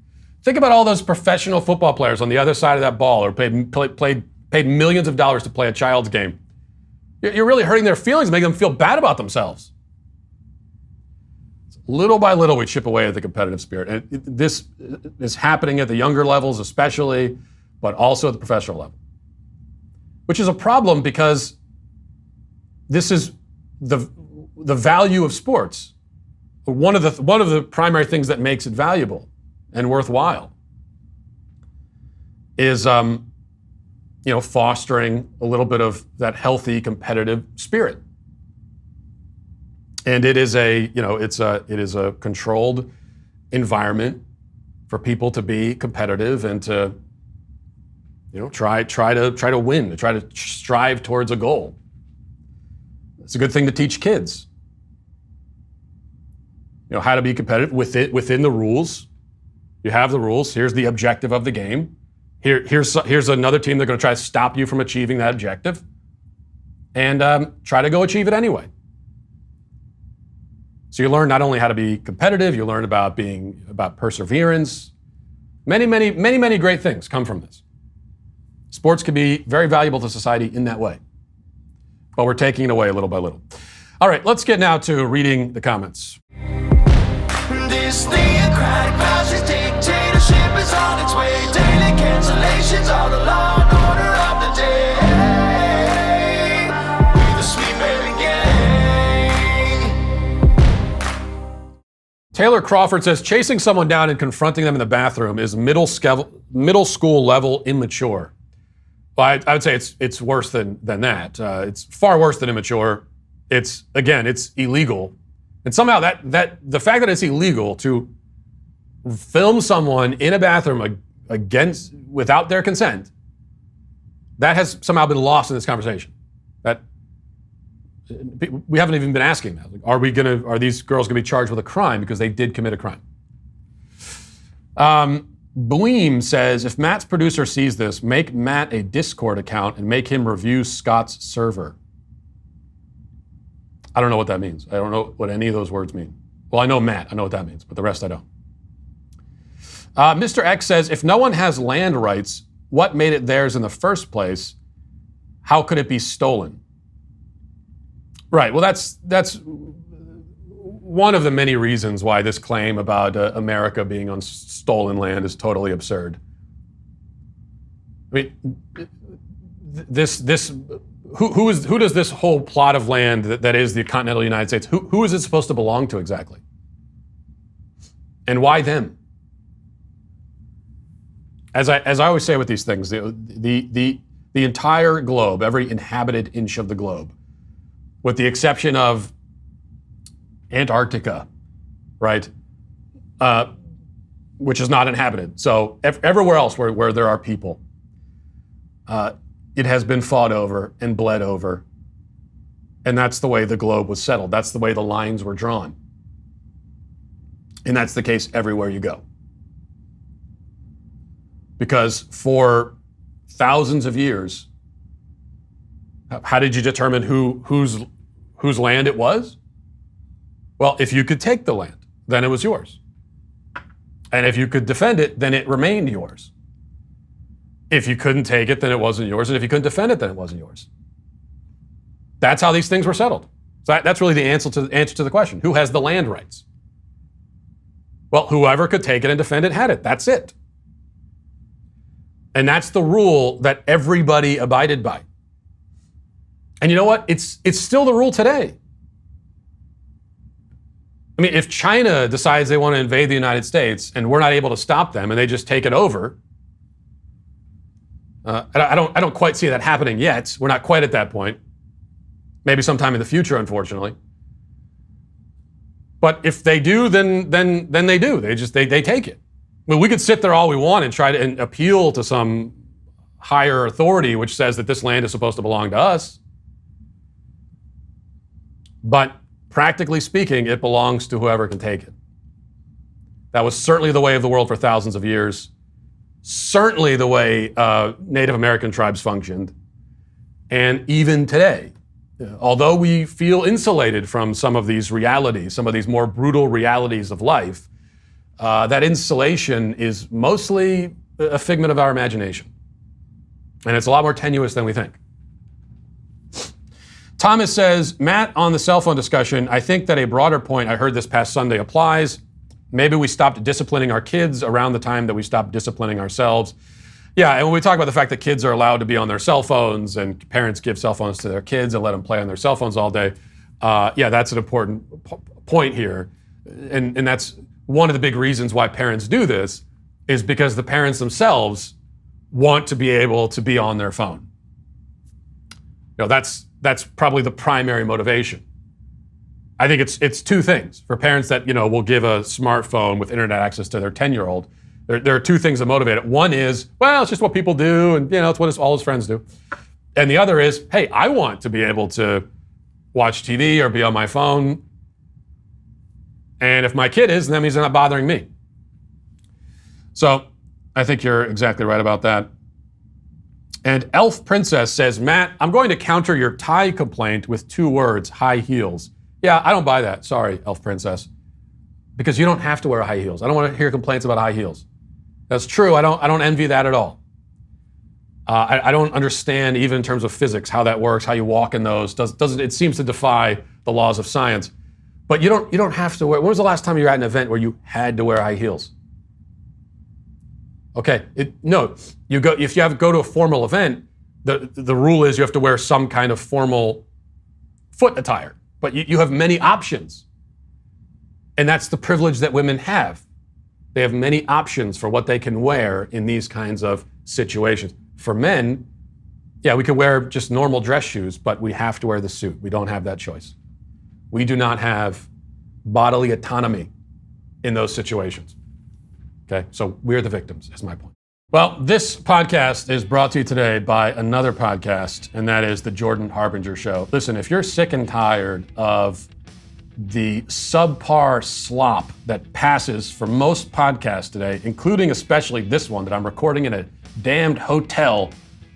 Think about all those professional football players on the other side of that ball, or paid millions of dollars to play a child's game. You're really hurting their feelings, making them feel bad about themselves. Little by little, we chip away at the competitive spirit. And this is happening at the younger levels especially, but also at the professional level. Which is a problem because this is the value of sports. One of the primary things that makes it valuable and worthwhile is fostering a little bit of that healthy competitive spirit. And it is it is a controlled environment for people to be competitive and to try to win, to try to strive towards a goal. It's a good thing to teach kids. How to be competitive within the rules. You have the rules. Here's the objective of the game. Here's another team that's going to try to stop you from achieving that objective, and try to go achieve it anyway. So you learn not only how to be competitive, you learn about perseverance. Many great things come from this. Sports can be very valuable to society in that way. But we're taking it away little by little. All right, let's get now to reading the comments. This theocratic fascist dictatorship is on its way. Daily cancellations are the law and order of the day. We the sweet baby gang. Taylor Crawford says chasing someone down and confronting them in the bathroom is middle school level immature. Well, I would say it's worse than that. It's far worse than immature. It's illegal. And somehow that the fact that it's illegal to film someone in a bathroom without their consent, that has somehow been lost in this conversation. That we haven't even been asking that. Like, are these girls gonna be charged with a crime because they did commit a crime? Bleem says, if Matt's producer sees this, make Matt a Discord account and make him review Scott's server. I don't know what that means. I don't know what any of those words mean. Well, I know Matt. I know what that means, but the rest I don't. Mr. X says, if no one has land rights, what made it theirs in the first place? How could it be stolen? Right. Well, that's one of the many reasons why this claim about America being on stolen land is totally absurd. I mean, who does this whole plot of land that is the continental United States, who is it supposed to belong to exactly? And why them? As I always say with these things, the entire globe, every inhabited inch of the globe, with the exception of Antarctica, right? Which is not inhabited. So everywhere else where there are people, it has been fought over and bled over. And that's the way the globe was settled. That's the way the lines were drawn. And that's the case everywhere you go. Because for thousands of years, how did you determine whose land it was? Well, if you could take the land, then it was yours. And if you could defend it, then it remained yours. If you couldn't take it, then it wasn't yours. And if you couldn't defend it, then it wasn't yours. That's how these things were settled. So that's really the answer to the question. Who has the land rights? Well, whoever could take it and defend it had it. That's it. And that's the rule that everybody abided by. And you know what? It's still the rule today. I mean, if China decides they want to invade the United States and we're not able to stop them and they just take it over, I don't quite see that happening yet. We're not quite at that point. Maybe sometime in the future, unfortunately. But if they do, then they do. They take it. I mean, we could sit there all we want and try to appeal to some higher authority which says that this land is supposed to belong to us. But practically speaking, it belongs to whoever can take it. That was certainly the way of the world for thousands of years. Certainly the way Native American tribes functioned. And even today, although we feel insulated from some of these realities, some of these more brutal realities of life, that insulation is mostly a figment of our imagination. And it's a lot more tenuous than we think. Thomas says, Matt, on the cell phone discussion, I think that a broader point I heard this past Sunday applies. Maybe we stopped disciplining our kids around the time that we stopped disciplining ourselves. Yeah, and when we talk about the fact that kids are allowed to be on their cell phones and parents give cell phones to their kids and let them play on their cell phones all day, yeah, that's an important point here. And that's one of the big reasons why parents do this is because the parents themselves want to be able to be on their phone. You know, that's probably the primary motivation. I think it's two things. For parents that, will give a smartphone with internet access to their 10-year-old, there are two things that motivate it. One is, well, it's just what people do, and it's what all his friends do. And the other is, hey, I want to be able to watch TV or be on my phone. And if my kid is, then that means they're not bothering me. So I think you're exactly right about that. And Elf Princess says, Matt, I'm going to counter your tie complaint with 2 words, high heels. Yeah, I don't buy that. Sorry, Elf Princess. Because you don't have to wear high heels. I don't want to hear complaints about high heels. That's true. I don't envy that at all. I don't understand, even in terms of physics, how that works, how you walk in those. It seems to defy the laws of science. But you don't have to wear. When was the last time you were at an event where you had to wear high heels? Okay, no. You go if you go to a formal event. The rule is you have to wear some kind of formal foot attire. But you have many options, and that's the privilege that women have. They have many options for what they can wear in these kinds of situations. For men, yeah, we can wear just normal dress shoes, but we have to wear the suit. We don't have that choice. We do not have bodily autonomy in those situations. Okay, so we're the victims, is my point. Well, this podcast is brought to you today by another podcast, and that is the Jordan Harbinger Show. Listen, if you're sick and tired of the subpar slop that passes for most podcasts today, including especially this one that I'm recording in a damned hotel,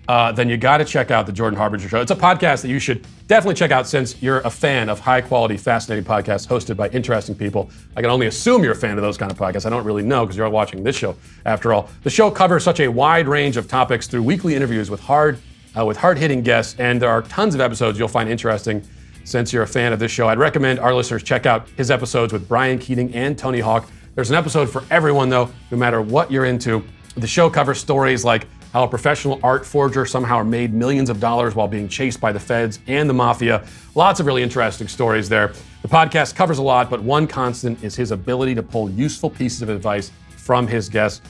then you got to check out the Jordan Harbinger Show. It's a podcast that you should definitely check out since you're a fan of high-quality, fascinating podcasts hosted by interesting people. I can only assume you're a fan of those kind of podcasts. I don't really know because you're watching this show, after all. The show covers such a wide range of topics through weekly interviews with hard-hitting guests, and there are tons of episodes you'll find interesting since you're a fan of this show. I'd recommend our listeners check out his episodes with Brian Keating and Tony Hawk. There's an episode for everyone, though, no matter what you're into. The show covers stories like how a professional art forger somehow made millions of dollars while being chased by the feds and the mafia. Lots of really interesting stories there. The podcast covers a lot, but one constant is his ability to pull useful pieces of advice from his guests.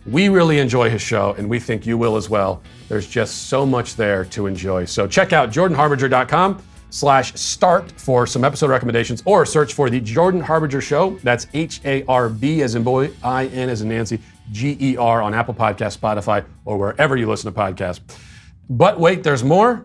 We really enjoy his show, and we think you will as well. There's just so much there to enjoy. So check out jordanharbinger.com/start for some episode recommendations, or search for The Jordan Harbinger Show. That's HARB as in boy, IN as in Nancy, GER on Apple Podcasts, Spotify, or wherever you listen to podcasts. But wait, there's more.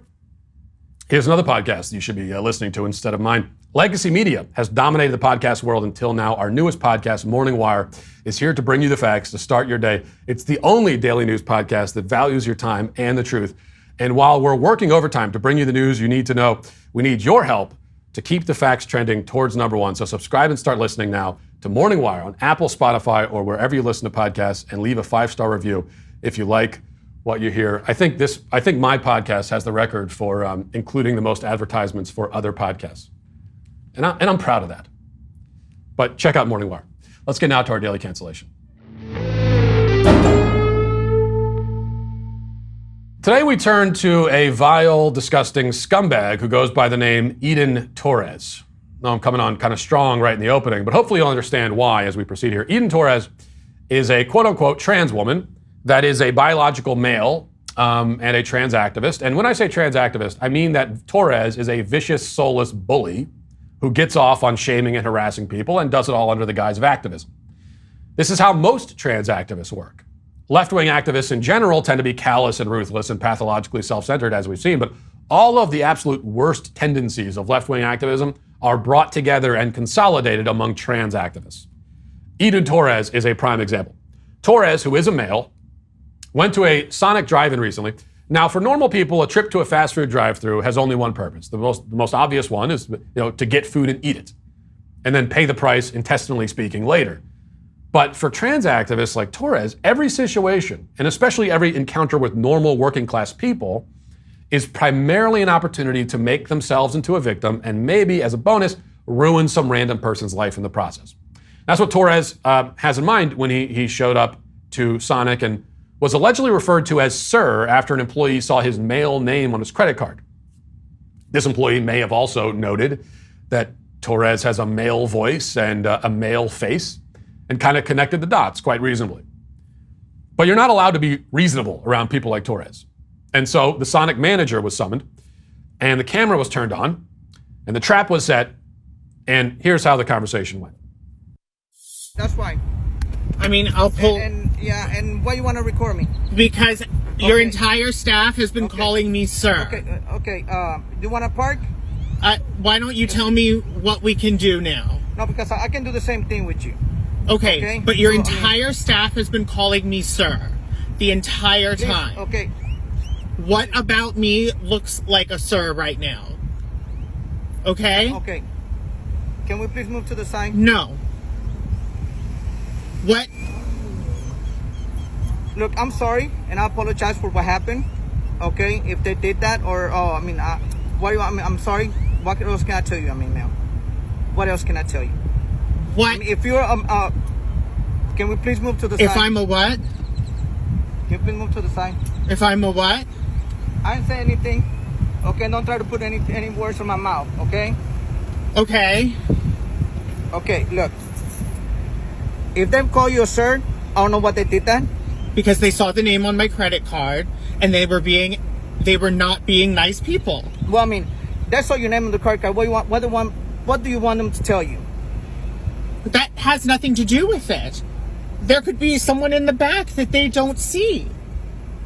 Here's another podcast you should be listening to instead of mine. Legacy Media has dominated the podcast world until now. Our newest podcast, Morning Wire, is here to bring you the facts to start your day. It's the only daily news podcast that values your time and the truth. And while we're working overtime to bring you the news you need to know, we need your help to keep the facts trending towards number one. So subscribe and start listening now to Morning Wire on Apple, Spotify, or wherever you listen to podcasts, and leave a 5-star review if you like what you hear. I think my podcast has the record for including the most advertisements for other podcasts. And I'm proud of that. But check out Morning Wire. Let's get now to our daily cancellation. Today we turn to a vile, disgusting scumbag who goes by the name Eden Torres. Now I'm coming on kind of strong right in the opening, but hopefully you'll understand why as we proceed here. Eden Torres is a quote-unquote trans woman that is a biological male and a trans activist. And when I say trans activist, I mean that Torres is a vicious, soulless bully who gets off on shaming and harassing people and does it all under the guise of activism. This is how most trans activists work. Left-wing activists in general tend to be callous and ruthless and pathologically self-centered, as we've seen, but all of the absolute worst tendencies of left-wing activism are brought together and consolidated among trans activists. Eden Torres is a prime example. Torres, who is a male, went to a Sonic drive-in recently. Now, for normal people, a trip to a fast food drive-thru has only one purpose. The most obvious one is, to get food and eat it, and then pay the price, intestinally speaking, later. But for trans activists like Torres, every situation, and especially every encounter with normal working-class people, is primarily an opportunity to make themselves into a victim and maybe, as a bonus, ruin some random person's life in the process. That's what Torres has in mind when he showed up to Sonic and was allegedly referred to as Sir after an employee saw his male name on his credit card. This employee may have also noted that Torres has a male voice and a male face and kind of connected the dots quite reasonably. But you're not allowed to be reasonable around people like Torres. And so the Sonic manager was summoned, and the camera was turned on, and the trap was set, and here's how the conversation went. That's fine. I mean, I'll pull... And why you want to record me? Because your entire staff has been calling me sir. Okay, you want to park? Why don't you tell me what we can do now? No, because I can do the same thing with you. Okay, but your entire staff has been calling me sir the entire time. Okay. What about me looks like a sir right now? Okay? Okay. Can we please move to the side? No. What? Look, I'm sorry, and I apologize for what happened. okay, if they did that, or what do you want? I'm sorry. What else can I tell you? Ma'am, what else can I tell you? What? If you're can we please move to the side? If I'm a what? Can you please move to the side? If I'm a what? I didn't say anything. Okay, don't try to put any words in my mouth. Okay. Okay. Okay, look. If they call you a sir, I don't know what they did then. Because they saw the name on my credit card and they were not being nice people. Well, they saw your name on the credit card. What do you want them to tell you? That has nothing to do with it. There could be someone in the back that they don't see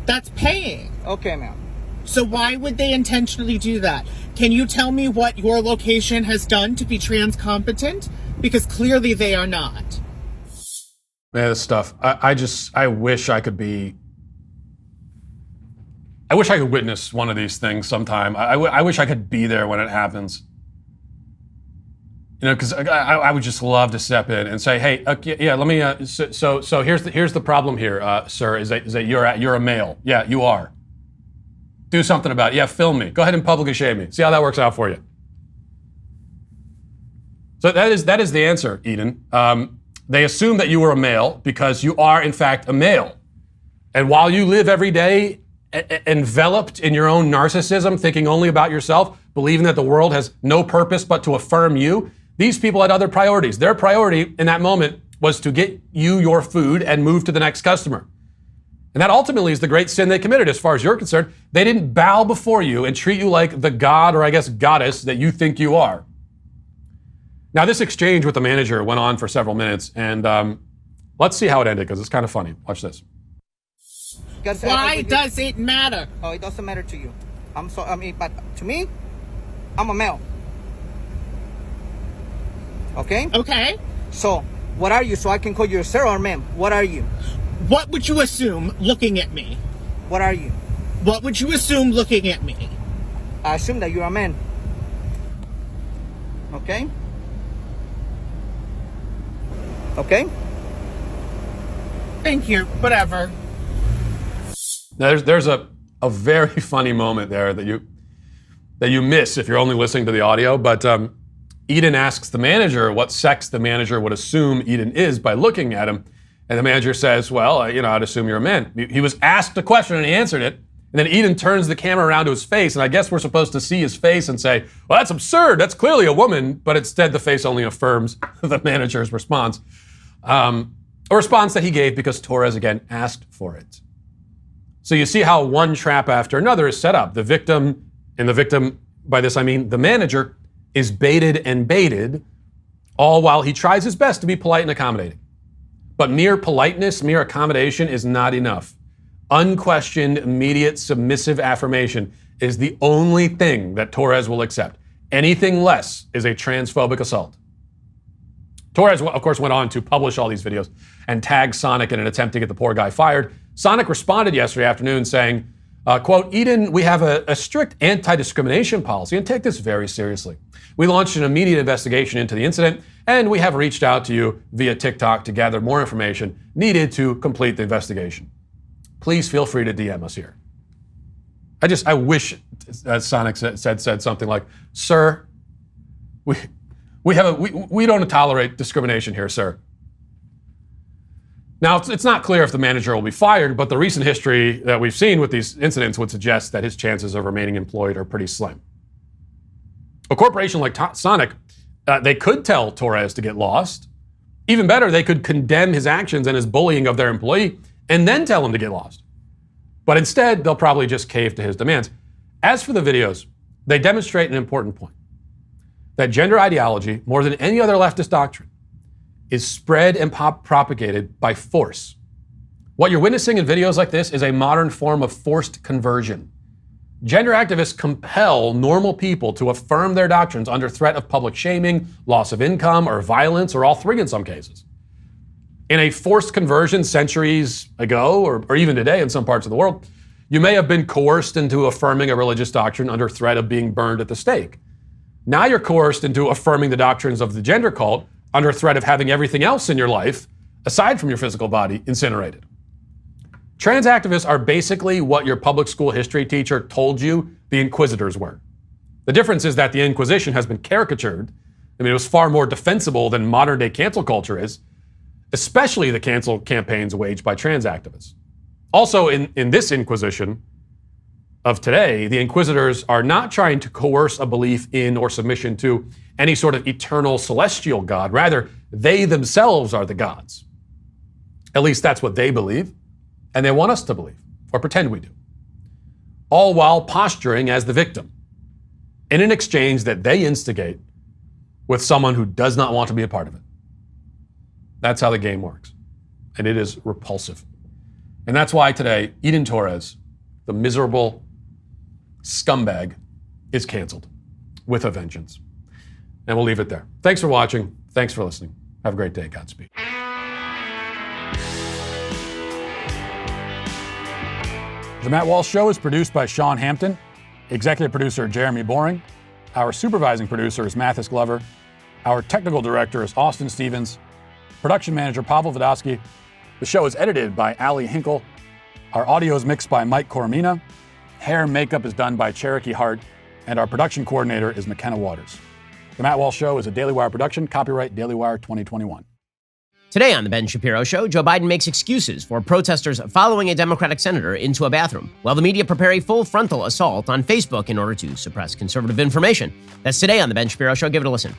that's paying. Okay, ma'am. So why would they intentionally do that? Can you tell me what your location has done to be trans competent? Because clearly they are not. Man, this stuff. I wish I could witness one of these things sometime. I wish I could be there when it happens. Because I would just love to step in and say, hey, let me. So here's the problem here, sir. Is that you're a male? Yeah, you are. Do something about it. Yeah, film me. Go ahead and publicly shame me. See how that works out for you. So that is the answer, Eden. They assume that you were a male because you are, in fact, a male. And while you live every day enveloped in your own narcissism, thinking only about yourself, believing that the world has no purpose but to affirm you, these people had other priorities. Their priority in that moment was to get you your food and move to the next customer. And that ultimately is the great sin they committed as far as you're concerned. They didn't bow before you and treat you like the god, or I guess goddess, that you think you are. Now, this exchange with the manager went on for several minutes, and let's see how it ended, because it's kind of funny. Watch this. Why does it matter? Oh, it doesn't matter to you. But to me, I'm a male. Okay? Okay. So, what are you? So I can call you a sir or ma'am. What are you? What would you assume looking at me? What are you? What would you assume looking at me? I assume that you're a man. Okay? Okay? Thank you. Whatever. Now, there's a very funny moment there that you miss if you're only listening to the audio, but Eden asks the manager what sex the manager would assume Eden is by looking at him, and the manager says, well, I'd assume you're a man. He was asked a question and he answered it, and then Eden turns the camera around to his face, and I guess we're supposed to see his face and say, well, that's absurd, that's clearly a woman, but instead the face only affirms the manager's response. A response that he gave because Torres again asked for it. So you see how one trap after another is set up. The victim, and the victim, by this I mean the manager, is baited and baited, all while he tries his best to be polite and accommodating. But mere politeness, mere accommodation is not enough. Unquestioned, immediate, submissive affirmation is the only thing that Torres will accept. Anything less is a transphobic assault. Torres, of course, went on to publish all these videos and tag Sonic in an attempt to get the poor guy fired. Sonic responded yesterday afternoon saying, quote, Eden, we have a strict anti-discrimination policy and take this very seriously. We launched an immediate investigation into the incident, and we have reached out to you via TikTok to gather more information needed to complete the investigation. Please feel free to DM us here. I wish Sonic said something like, sir, we don't tolerate discrimination here, sir. Now, it's not clear if the manager will be fired, but the recent history that we've seen with these incidents would suggest that his chances of remaining employed are pretty slim. A corporation like Sonic, they could tell Torres to get lost. Even better, they could condemn his actions and his bullying of their employee and then tell him to get lost. But instead, they'll probably just cave to his demands. As for the videos, they demonstrate an important point. That gender ideology, more than any other leftist doctrine, is spread and propagated by force. What you're witnessing in videos like this is a modern form of forced conversion. Gender activists compel normal people to affirm their doctrines under threat of public shaming, loss of income, or violence, or all three in some cases. In a forced conversion centuries ago, or even today in some parts of the world, you may have been coerced into affirming a religious doctrine under threat of being burned at the stake. Now you're coerced into affirming the doctrines of the gender cult under threat of having everything else in your life, aside from your physical body, incinerated. Trans activists are basically what your public school history teacher told you the Inquisitors were. The difference is that the Inquisition has been caricatured. I mean, it was far more defensible than modern day cancel culture is, especially the cancel campaigns waged by trans activists. Also, in this Inquisition of today, the Inquisitors are not trying to coerce a belief in or submission to any sort of eternal celestial God. Rather, they themselves are the gods. At least that's what they believe, and they want us to believe, or pretend we do. All while posturing as the victim in an exchange that they instigate with someone who does not want to be a part of it. That's how the game works. And it is repulsive. And that's why today, Eden Torres, the miserable scumbag, is canceled with a vengeance. And we'll leave it there. Thanks for watching. Thanks for listening. Have a great day. Godspeed. The Matt Walsh Show is produced by Sean Hampton, executive producer Jeremy Boring. Our supervising producer is Mathis Glover. Our technical director is Austin Stevens. Production manager Pavel Vodosky. The show is edited by Ali Hinkle. Our audio is mixed by Mike Coromina. Hair and makeup is done by Cherokee Hart. And our production coordinator is McKenna Waters. The Matt Walsh Show is a Daily Wire production, copyright Daily Wire 2021. Today on The Ben Shapiro Show, Joe Biden makes excuses for protesters following a Democratic senator into a bathroom, while the media prepare a full frontal assault on Facebook in order to suppress conservative information. That's today on The Ben Shapiro Show. Give it a listen.